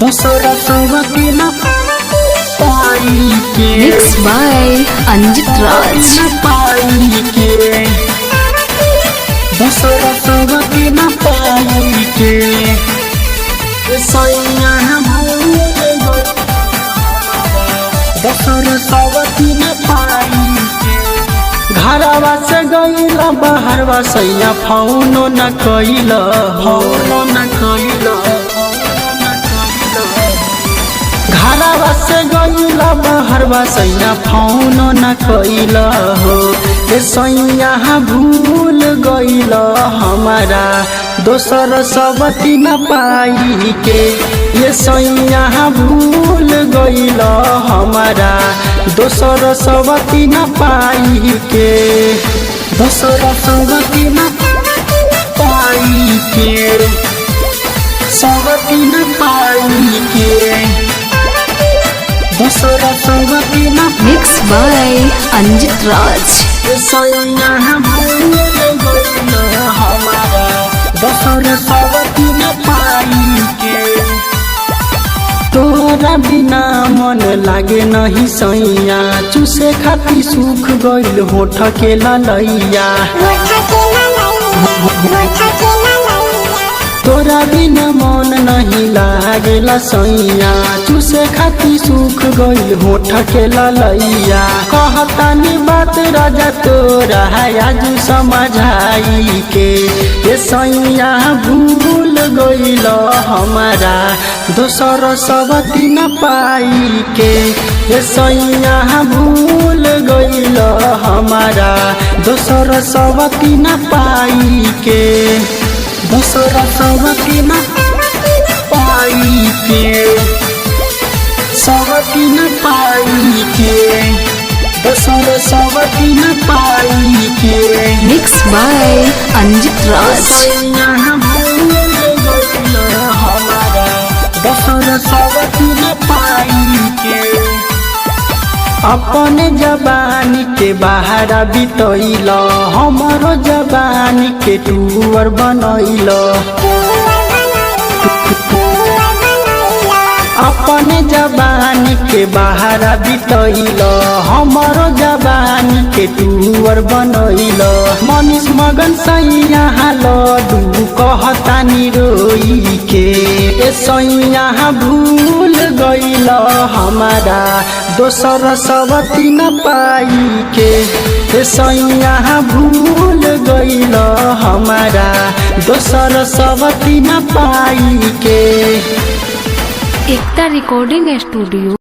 दोसरा सबके न पाई के Mixed by Anjit Raj. न पाई के दोसरा सबके न पाई के सैया भूल गई दोसरा सबके न पाई के घरवा से गईला बाहरवा सैया फोनो न कइला फोनो न कइला घरवा से गईला बाहरवा सैया फोनो न कइला हो ए सैया भूल गईला हमारा दोसर सबती न पाई के ये सैया भूल गईला हमारा दोसर सबती न पाई के दोसर सबती न पाई के सबती न पाई के दोसरा सबके न Mixed by Anjit Raj. सैया भूल गईला हमारा दोसरा सबके न पाई के तोरा बिना मन लागे नहीं सैया चूसे खाती सूख गइल होठ के ललैया तोरा बिना मन नहीं लागेला सैया चूसे खाती सूख गइल होठ के ललैया कहतानी बात राजा तोरा आज समझाई के ये सैया भूल गइल हमारा दोसर सबती न पाई के ये सैया भूल गइल हमारा दोसर सबती न पाई के दोसरा सबके न पाई के सबके न पाई के दोसरा सबके न पाई के Mixed by Anjit Raj. सैया भूल गइला हमारा दोसरा सबके न पाई के अपने जवानी के बाहर बितैल हमारो जवानी के टूर बनैल अपने जवानी के बाहर बितैल हमारो जवानी के टूर बनैल मनीष मगन सैया लड्डू कहतानी रोई के सैया भूल गइल हमारा दोसर सबती न पाई के सैया भूल गइल हमारा दोसर सबती न पाई के एकता रिकॉर्डिंग स्टूडियो